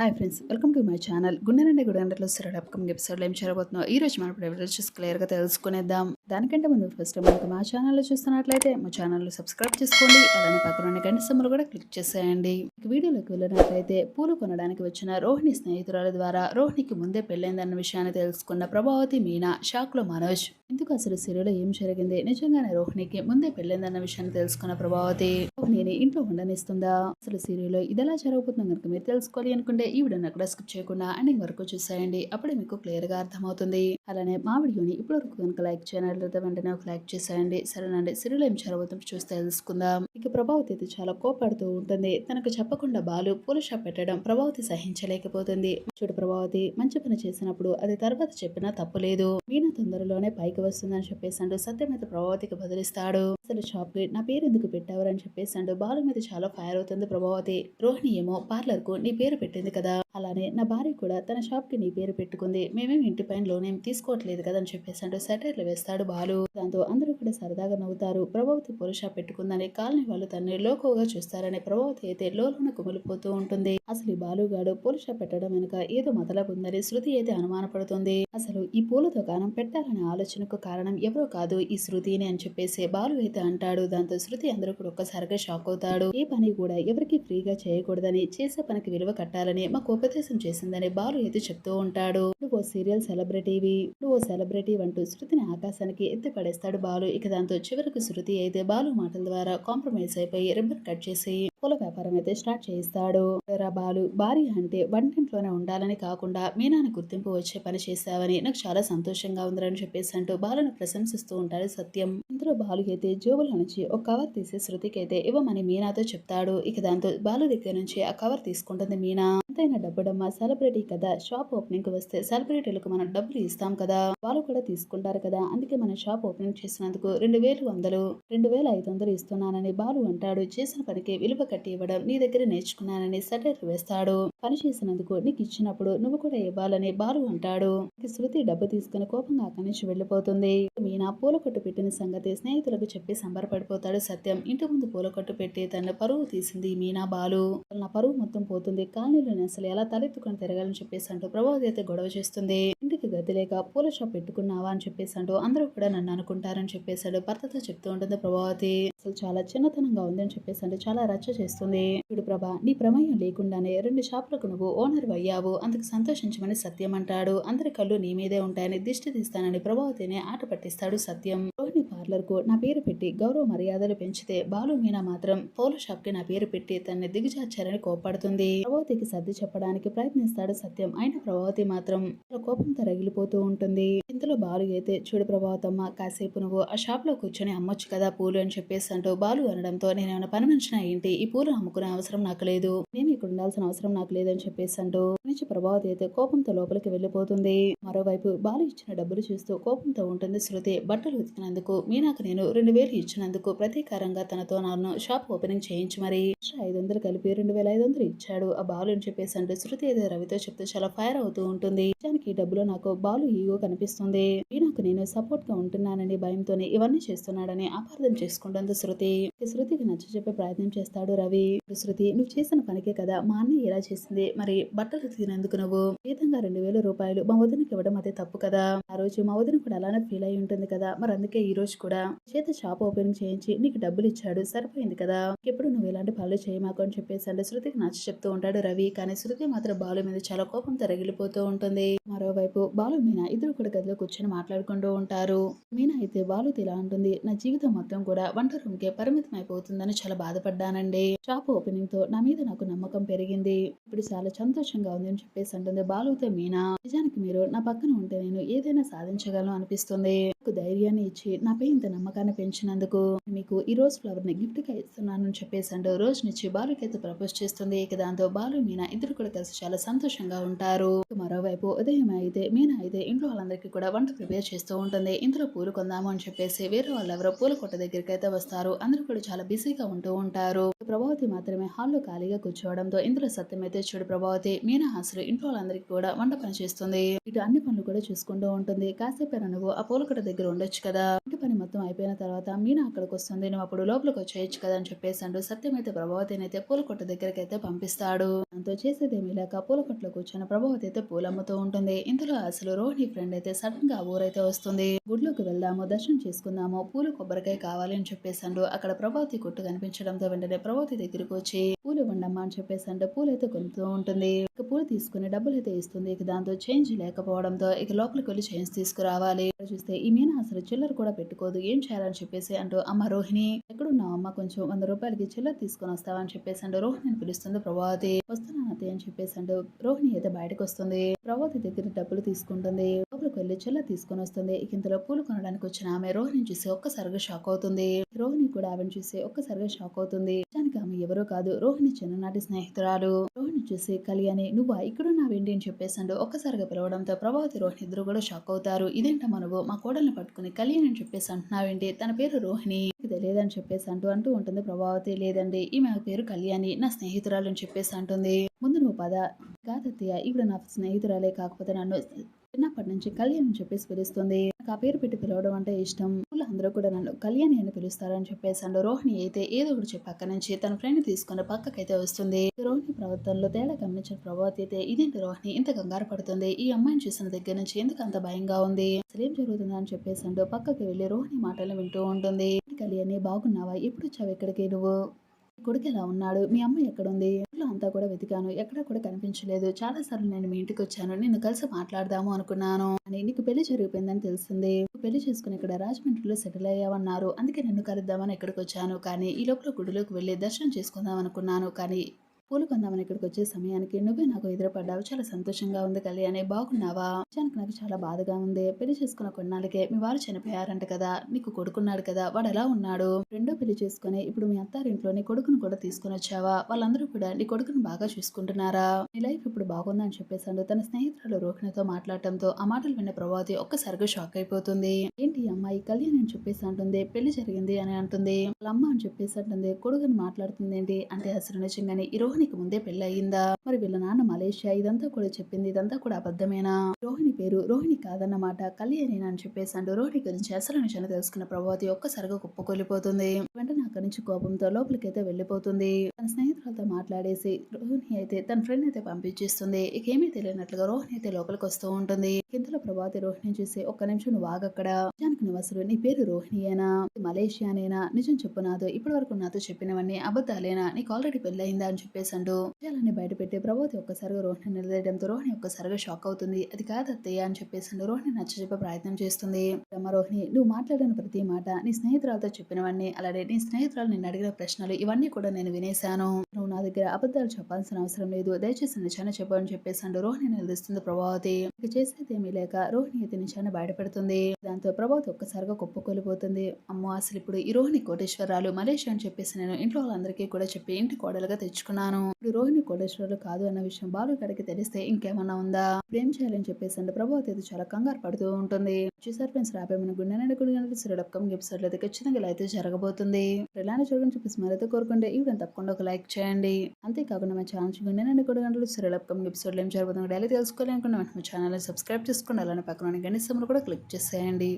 Hi friends, welcome to my channel. గుండెనండి గుండెలో serial upcoming ఎపిసోడ్లో ఏం జరగబోతుందో ఈ రోజు మనం ఇప్పుడు చూసి క్లియర్గా తెలుసుకునేద్దాం. దానికంటే ముందు ఫస్ట్ టైం మనకు మా ఛానల్లో చూస్తున్నట్లయితే మా ఛానల్ని సబ్స్క్రైబ్ చేసుకోండి. అలానే పక్కన గంట సింబల్ కూడా క్లిక్ చేసేయండి. వీడియోలోకి వెళ్ళినట్లయితే పూలు కొనడానికి వచ్చిన రోహిణి స్నేహితురాల ద్వారా రోహిణికి ముందే పెళ్ళైందన్న విషయాన్ని తెలుసుకున్న ప్రభావతి, మీనా షాక్లో మనోజ్. ఇందుకు అసలు సీరియల్లో ఏం జరిగింది, నిజంగానే రోహిణికి ముందే పెళ్ళైందన్న విషయాన్ని తెలుసుకున్న ప్రభావతి రోహిణిని ఇంట్లో ఉండనిస్తుందా, అసలు సీరియల్లో ఇదెలా జరగబోతుందో కనుక మీరు తెలుసుకోవాలి అనుకుంటే ఈ వీడియోని అక్కడ స్కిప్ చేయకుండా ఎండింగ్ వరకు చూసేయండి. అప్పుడే మీకు క్లియర్ గా అర్థమవుతుంది. అలానే మా వీడియోని ఇప్పుడు వరకు కనుక లైక్ చేయనట్లయితే వెంటనే ఒక లైక్ చేసేయండి. సరేనండి, సీరియల్ ఏం జరగబోతుందో చూస్తే తెలుసుకుందాం. ఇక ప్రభావతి అయితే చాలా కోపడుతూ ఉంటుంది. తనకు చెప్పకుండా బాలు పూల షాప్ పెట్టడం ప్రభావతి సహించలేకపోతుంది. చూడు ప్రభావతి, మంచి పని చేసినప్పుడు అది తర్వాత చెప్పినా తప్పులేదు. మీనా తొందరలోనే పైకి వస్తుందని చెప్పేసాడు. సత్యం అయితే ప్రభావతికి బదిలిస్తాడు. అసలు షాప్ కి నా పేరు ఎందుకు పెట్టావరని చెప్పేసాడు. బాలు మీద చాలా ఫైర్ అవుతుంది ప్రభావతి. రోహిణి ఏమో పార్లర్ కు నీ పేరు పెట్టింది కదా, అలానే నా భార్య కూడా తన షాప్ కి నీ పేరు పెట్టుకుంది, మేమేం ఇంటి పైన లోన్ ఏం తీసుకోవట్లేదు కదా అని చెప్పేసాడు. సెటైర్లు వేస్తాడు బాలు. దాంతో అందరూ కూడా సరదాగా నవ్వుతారు. ప్రభావతి పూల షాప్ పెట్టుకుందని కాలనీ వాళ్ళు తనని లోకోగా చూస్తారని ప్రభావతి అయితే లోన కుమిలిపోతూ ఉంటుంది. అసలు ఈ బాలుగాడు పూల షాప్ పెట్టడం వెనుక ఏదో మతలబు ఉందని శృతి అయితే అనుమానపడుతుంది. అసలు ఈ పూల దుకాణం పెట్టాలనే ఆలోచనకు కారణం ఎవరో కాదు ఈ శృతిని అని చెప్పేసి బాలు అయితే అంటాడు. దాంతో శృతి అందరూ కూడా ఒక్కసారిగా షాక్ అవుతాడు. ఏ పని కూడా ఎవరికి ఫ్రీగా చేయకూడదని, చేసే పనికి విలువ కట్టాలని మాకు ఉపదేశం చేసిందని బాలు అయితే చెప్తూ ఉంటాడు. నువ్వు సీరియల్ సెలబ్రిటీవి, నువ్వు సెలబ్రిటీ అంటూ శృతిని ఆకాశానికి ఎత్తి పడేస్తాడు బాలు. ఇక దాంతో చివరికి శృతి అయితే బాలు మాటల ద్వారా కాంప్రమైజ్ అయిపోయి రిబ్బన్ కట్ చేసి పూల వ్యాపారం అయితే స్టార్ట్ చేయిస్తాడు. బాలు, భార్య అంటే వంటింట్లోనే ఉండాలని కాకుండా మీనాని గుర్తింపు వచ్చే పని చేస్తావని నాకు చాలా సంతోషంగా ఉందని చెప్పేసి అంటూ బాలును ప్రశంసిస్తూ ఉంటాడు సత్యం. ఇందులో బాలు అయితే జోబుల నుంచి ఒక కవర్ తీసి శృతికి అయితే ఇవ్వమని మీనాతో చెప్తాడు. ఇక దాంతో బాలు దగ్గర నుంచి ఆ కవర్ తీసుకుంటుంది మీనా. ఎంతైనా డబ్బుడమ్మ, సెలబ్రిటీ కదా, షాప్ ఓపెనింగ్ కి వస్తే సెలబ్రిటీలకు మనం డబ్బులు ఇస్తాం కదా, వాళ్ళు కూడా తీసుకుంటారు కదా, అందుకే మన షాప్ ఓపెనింగ్ చేసినందుకు 2,500 ఇస్తున్నానని బాలు అంటాడు. చేసిన పనికి విలువ కట్టి ఇవ్వడం నీ దగ్గర నేర్చుకున్నానని సెటైర్ వేస్తాడు. పని చేసినందుకు నీకు ఇచ్చినప్పుడు నువ్వు కూడా ఇవ్వాలని బాలు అంటాడు. శృతి డబ్బు తీసుకుని కోపంగా అక్కడి నుంచి వెళ్లిపోతుంది. మీనా పూల కొట్టు పెట్టిన సంగతి స్నేహితులకు చెప్పి సంబరపడిపోతాడు సత్యం. ఇంటి ముందు పూల కొట్టు పెట్టి తన పరువు తీసింది మీనా బాలు. నా పరువు మొత్తం పోతుంది, కాలనీలోని అసలు ఎలా తలెత్తుకొని తిరగాలని చెప్పేసి అంటూ ప్రభావతి అయితే గొడవ చేస్తుంది. ఇంటికి గతి లేక పూల షాప్ పెట్టుకున్నావా అని చెప్పేసి అంటూ అందరూ కూడా నన్ను అనుకుంటారని చెప్పేశాడు. భర్తతో చెప్తూ ఉంటుంది ప్రభావతి. అసలు చాలా చిన్నతనంగా ఉందని చెప్పేసి అంటే చాలా రచ్చ చేస్తుంది. ఇప్పుడు ప్రభా, నీ ప్రమేయం లేకుండానే 2 షాపులకు నువ్వు ఓనర్ అయ్యావు, అందుకు సంతోషించమని సత్యం అంటాడు. అందరి కళ్ళు నీ మీదే ఉంటాయని దిష్టి తీస్తానని ప్రభావతిని ఆట పట్టిస్తాడు సత్యం. రోహిణి పార్లర్ కు నా పేరు పెట్టి గౌరవ మర్యాదలు పెంచితే బాలు, మీనా మాత్రం పూల షాప్ కి నా పేరు పెట్టి తనని దిగజార్చారని కోపడుతుంది. ప్రభావతికి సర్ది చెప్పడానికి ప్రయత్నిస్తాడు సత్యం. అయిన ప్రభావతి మాత్రం కోపంతో రగిలిపోతూ ఉంటుంది. ఇంతలో బాలు అయితే, చూడు ప్రభావతమ్మ, కాసేపు నువ్వు ఆ షాప్ లో కూర్చొని అమ్మొచ్చు కదా పూలు అని చెప్పేసి అంటూ బాలు అనడంతో నేనేమైనా పని మనిషినా ఏంటి, ఈ పూలు అమ్ముకునే అవసరం నాకు లేదు, నేను ఇక్కడ ఉండాల్సిన అవసరం నాకు లేదని చెప్పేసి అంటూ నుంచి ప్రభావతి అయితే కోపంతో లోపలికి వెళ్లిపోతుంది. మరోవైపు బాలు ఇచ్చిన డబ్బులు చూస్తూ కోపంతో ఉంటుంది శృతి. బట్టలు ఉతికినందుకు మీనాకు నేను 2,000 ఇచ్చినందుకు ప్రతీకారంగా తనతో నన్ను షాప్ ఓపెనింగ్ చేయించి మరి 500 కలిపి 2,500 ఇచ్చాడు ఆ బాలు అని చెప్పేసి అంటూ శృతి అయితే రవితో చెప్తూ చాలా ఫైర్ అవుతూ ఉంటుంది. నిజానికి ఈ డబ్బులో నాకు బాలు ఈగో కనిపిస్తుంది. మీనాకు నేను సపోర్ట్ గా ఉంటున్నానని భయంతోనే ఇవన్నీ చేస్తున్నాడని అపార్థం చేసుకుంటుంది శృతి. శృతికి నచ్చ చెప్పే ప్రయత్నం చేస్తాడు రవి. శృతి, నువ్వు చేసిన పనికే కదా మా అన్నయ్య ఇలా చేసింది, మరి బట్టలు తినేందుకు నువ్వు జీతంగా 2,000 రూపాయలు మా వదినకి ఇవ్వడం అదే తప్పు కదా, ఆ రోజు మా వదిన కూడా అలానే ఫీల్ అయి ఉంటుంది కదా, మరి అందుకే ఈ రోజు కూడా చేత షాప్ ఓపెనింగ్ చేయించి నీకు డబ్బులు ఇచ్చాడు, సరిపోయింది కదా, ఎప్పుడు నువ్వు ఇలాంటి పనులు చేయమాకు అని చెప్పేసి అంటే శృతికి నచ్చ చెప్తూ ఉంటాడు రవి. కానీ శృతి మాత్రం బాలు మీద చాలా కోపంతో రగిలిపోతూ ఉంటుంది. మరోవైపు బాలు, మీనా ఇద్దరు కూడా గదిలో కూర్చొని మాట్లాడుకుంటూ ఉంటారు. మీనా అయితే బాలుతో ఇలా ఉంటుంది, నా జీవితం మొత్తం కూడా వంట రూమ్ కే పరిమితం అయిపోతుందని చాలా బాధపడ్డానండి. షాప్ ఓపెనింగ్ తో నా మీద నాకు నమ్మకం పెరిగింది, ఇప్పుడు చాలా సంతోషంగా ఉంది అని చెప్పేసి అంటుంది బాలుతో మీనా. నిజానికి మీరు నా పక్కన ఉంటే నేను ఏదైనా సాధించగలను అనిపిస్తుంది. నాకు ధైర్యాన్ని ఇచ్చి నాపై ఇంత నమ్మకాన్ని పెంచినందుకు మీకు ఈ రోజ్ ఫ్లవర్ ని గిఫ్ట్ గా ఇస్తున్నాను అని చెప్పేసి అంటూ రోజు నుంచి బాలుకి అయితే ప్రపోజ్ చేస్తుంది. ఇక దాంతో బాలు, మీనా ఇద్దరు కూడా కలిసి చాలా సంతోషంగా ఉంటారు. మరోవైపు ఉదయం అయితే మీనా అయితే ఇంట్లో వాళ్ళందరికీ కూడా వంట ప్రిపేర్ చేస్తూ ఉంటుంది. ఇంట్లో పూలు కొందాము అని చెప్పేసి వేరే వాళ్ళు ఎవరో పూల కొట్ట దగ్గరికి అయితే వస్తారు. అందరూ కూడా చాలా బిజీగా ఉంటూ ఉంటారు. ప్రభావతి మాత్రమే హాల్లో ఖాళీగా కూర్చోవడంతో ఇందులో సత్యం అయితే, చూడు ప్రభావతి, మీనా అసలు ఇంట్లో వాళ్ళందరికీ కూడా వంట పని చేస్తుంది, ఇటు అన్ని పనులు కూడా చూసుకుంటూ ఉంటుంది, కాసేపు నువ్వు ఆ పూల కొట్ట దగ్గర ఉండొచ్చు కదా, ఇంటి పని మొత్తం అయిపోయిన తర్వాత మీనా అక్కడికి వస్తుంది, నువ్వు అప్పుడు లోపలికి వచ్చేయచ్చు కదా అని చెప్పేసి అంటూ సత్యం అయితే ప్రభావతిని అయితే పూల కొట్టు దగ్గరికి అయితే పంపిస్తాడు. దాంతో చేసేదేమీ లేక పూల కొట్లో కూర్చొని ప్రభావతి అయితే పూలు అమ్ముతూ ఉంటుంది. ఇందులో అసలు రోహిణి ఫ్రెండ్ అయితే సడన్ గా ఊరైతే వస్తుంది. గుడిలోకి వెళ్దాము, దర్శనం చేసుకుందాము, పూలు కొబ్బరికాయ కావాలి అని చెప్పేసి అంటూ అక్కడ ప్రభావతి కొట్టు కనిపించడంతో వెంటనే ప్రభావతి దగ్గరికి వచ్చి పూలు ఇవ్వండి అమ్మా అని చెప్పేసి అంటే పూలు అయితే కొనుతూ ఉంటుంది. ఇక పూలు తీసుకుని డబ్బులు అయితే ఇస్తుంది. ఇక దాంతో చేంజ్ లేకపోవడంతో ఇక లోపలికి వెళ్ళి చేంజ్ తీసుకురావాలి. చూస్తే ఈ మీనా అసలు చిల్లర కూడా పెట్టుకోదు, ఏం చేయాలని చెప్పేసి అంటూ అమ్మ రోహిణి ఎక్కడున్నావు అమ్మ, కొంచెం 100 రూపాయలకి చిల్లర తీసుకొని వస్తావా అని చెప్పేసి అంటూ రోహిణిని పిలుస్తుంది ప్రభావతి. వస్తున్నాను అత్తయ్య అని చెప్పేసి అంటూ రోహిణి అయితే బయటకు వస్తుంది. ప్రభావతి దగ్గర డబ్బులు తీసుకుంటుంది. లోపలికి వెళ్ళి చిల్లర తీసుకొని వస్తుంది. ఇక ఇంతలో పూలు కొనడానికి వచ్చిన ఆమె రోహిణిని చూసి ఒక్కసారిగా షాక్ అవుతుంది. రోహిణి కూడా ఆమెను చూసి ఒక్కసారిగా షాక్ అవుతుంది. నిజానికి ఆమె ఎవరో కాదు, రోహిణి చిన్ననాటి స్నేహితురాలు. రోహిణి చూసి కళ్యాణి నువ్వా ఇక్కడున్నావేంటి అని చెప్పేసి అంటూ ఒక్కసారిగా పిలవడంతో ప్రభావతి రోహిణి ఇద్దరు కూడా షాక్ అవుతారు. ఇదేంటమ్మా నువ్వు మా కోడల్ని పట్టుకుని కళ్యాణి అని చెప్పేసి అంటున్నావేంటి, తన పేరు రోహిణి తెలియదని చెప్పేసి అంటూ ఉంటుంది ప్రభావతి. లేదండి ఈమె పేరు కళ్యాణి, నా స్నేహితురాలు అని చెప్పేసి అంటుంది. ముందు నువ్వు పద. కాదత్తయ్య ఇప్పుడు నా స్నేహితురాలే, కాకపోతే నన్ను చిన్నప్పటి నుంచి కళ్యాణి అని చెప్పేసి పిలుస్తుంది. నాకు ఆ పేరు పెట్టి పిలవడం అంటే ఇష్టం. అందరూ కూడా నన్ను కళ్యాణి అని పిలుస్తారని చెప్పేసి అంటూ రోహిణి అయితే ఏదో ఒకటి చెప్పి అక్కడి నుంచి తన ఫ్రెండ్ తీసుకుని పక్కకైతే వస్తుంది. రోహిణి ప్రవర్తనలో తేడా గమనించిన ప్రభావతి అయితే ఇదేంటి రోహిణి ఇంత కంగారు పడుతుంది, ఈ అమ్మాయిని చూసిన దగ్గర నుంచి ఎందుకు అంత భయంగా ఉంది, అసలు ఏం జరుగుతుందా అని చెప్పేసి అంటూ పక్కకి వెళ్లి రోహిణి మాటలు వింటూ ఉంటుంది. కళ్యాణి బాగున్నావా, ఎప్పుడు వచ్చావు ఇక్కడికి, నువ్వు కొడుకు ఎలా ఉన్నాడు, మీ అమ్మ ఎక్కడుంది, ఇంట్లో అంతా కూడా వెతికాను, ఎక్కడా కూడా కనిపించలేదు, చాలా సార్లు నేను మీ ఇంటికి వచ్చాను, నిన్ను కలిసి మాట్లాడదాము అనుకున్నాను అని, నీకు పెళ్లి జరిగిపోయిందని తెలిసింది, పెళ్లి చేసుకుని ఇక్కడ రాజమండ్రిలో సెటిల్ అయ్యావన్నారు, అందుకే నిన్ను కలుద్దామని ఇక్కడికి వచ్చాను, కానీ ఈ లోపల గుడిలోకి వెళ్ళి దర్శనం చేసుకుందాం అనుకున్నాను, కానీ పూలు కొందామని ఇక్కడికి వచ్చే సమయానికి నువ్వే నాకు ఎదురుపడ్డావు, చాలా సంతోషంగా ఉంది కళ్యాణి, బాగున్నావా, నిజానికి నాకు చాలా బాధగా ఉంది, పెళ్లి చేసుకున్న కొన్నాళ్ళకే మీ వారు చనిపోయారంట కదా, నీకు కొడుకున్నాడు కదా, వాడు ఎలా ఉన్నాడు, రెండో పెళ్లి చేసుకుని ఇప్పుడు మీ అత్తారింట్లో నీ కొడుకును కూడా తీసుకుని వచ్చావా, వాళ్ళందరూ కూడా నీ కొడుకును బాగా చూసుకుంటున్నారా, నీ లైఫ్ ఇప్పుడు బాగుందని చెప్పేసాడు తన స్నేహితురాలు రోహిణితో మాట్లాడటంతో ఆ మాటలు విన్న ప్రభావతి ఒక్కసారిగా షాక్ అయిపోతుంది. ఏంటి ఈ అమ్మాయి కళ్యాణి అని చెప్పేసి అంటుంది, పెళ్లి జరిగింది అని అంటుంది, వాళ్ళ అమ్మ అని చెప్పేసి అంటుంది, కొడుకుని మాట్లాడుతుంది ఏంటి అంటే అసలు నిజంగానే ఈ రోహిణికి ముందే పెళ్లి అయ్యిందా, మరి వీళ్ళ నాన్న మలేషియా ఇదంతా కూడా చెప్పింది, ఇదంతా కూడా అబద్ధమేనా, రోహిణి పేరు రోహిణి కాదన్నమాట కళ్యాణి అని చెప్పేసి అంటూ రోహిణి గురించి అసలు నిజాన్ని తెలుసుకున్న ప్రభావతి ఒక్కసారిగా కుప్పకొల్లిపోతుంది. వెంటనే అక్కడి నుంచి కోపంతో లోపలికైతే వెళ్లిపోతుంది. తన స్నేహితులతో మాట్లాడేసి రోహిణి అయితే తన ఫ్రెండ్ అయితే పంపించేస్తుంది. ఇక ఏమీ తెలియనట్లుగా రోహిణి అయితే లోపలికి వస్తూ ఉంటుంది. ఇంతలో ప్రభావతి రోహిణి చూసి ఒక్క నిమిషం నువ్వు ఆగక్కడ, నిజానికి నువ్వు అసలు నీ పేరు రోహిణియేనా, మలేషియానేనా, నిజం చెప్పు, నాతో ఇప్పటి వరకు నాతో చెప్పినవన్నీ అబద్ధాలేనా, నీకు ఆల్రెడీ పెళ్ళయిందా అని చెప్పేసి అంటూ విషయాలన్నీ బయటపెట్టి ప్రభావతి ఒక్కసారిగా రోహిణి నిలదీయడంతో రోహిణి ఒక్కసారిగా షాక్ అవుతుంది. అది కాదు అత్తయ్య అని చెప్పేసి రోహిణి నచ్చజెప్పే ప్రయత్నం చేస్తుంది. అమ్మ రోహిణి నువ్వు మాట్లాడిన ప్రతి మాట, నీ స్నేహితురాలతో చెప్పినవన్నీ, అలాగే నీ స్నేహితురాలు నిన్ను అడిగిన ప్రశ్నలు ఇవన్నీ కూడా నేను వినేశాను, నువ్వు నా దగ్గర అబద్ధాలు చెప్పాల్సిన అవసరం లేదు, దయచేసి నిజాన్ని చెప్పు అని చెప్పేసి రోహిణి నిలదీస్తుంది ప్రభావతి. ఇక చేసేది ఏమీ లేక రోహిణి అయితే నిజాన్ని బయటపెడుతుంది. దాంతో ప్రభావతి ఒక్కసారిగా కుప్పకొల్లిపోతుంది. అమ్మో అసలు ఇప్పుడు ఈ రోహిణి కోటేశ్వరాలు మలేషియా అని చెప్పేసి నేను ఇంట్లో వాళ్ళందరికీ కూడా చెప్పి ఇంటి కోడలుగా తెచ్చుకున్నాను, ఇప్పుడు రోహిణి కోటేశ్వరులు కాదు అన్న విషయం బాలు గడికి తెలిస్తే ఇంకేమన్నా ఉందా, ఇప్పుడు ఏం చేయాలని చెప్పేసి ప్రభావతి అయితే చాలా కంగారు పడుతూ ఉంటుంది. చూసారు ఫ్రెండ్స్, రాబోయే మన గుండె గంటలు సీరియల్ అప్కమింగ్ ఎపిసోడ్ అయితే ఖచ్చితంగా ఇలా అయితే జరగబోతుంది. ఇలానే చూడని చెప్పేసి మరైతే కోరుకుంటే ఈ వీడియో తప్పకుండా ఒక లైక్ చేయండి. అంతేకాకుండా మా ఛానల్ గుండె గంటలు సీరియల్ అప్కమింగ్ ఎపిసోడ్ ఏం జరుగుతుందో డైలీ తెలుసుకోవాలి అనుకున్న మా ఛానల్ సబ్స్క్రైబ్ చేసుకోండి, అలానే పక్కన గంట సింబల్ కూడా క్లిక్ చేసేయండి.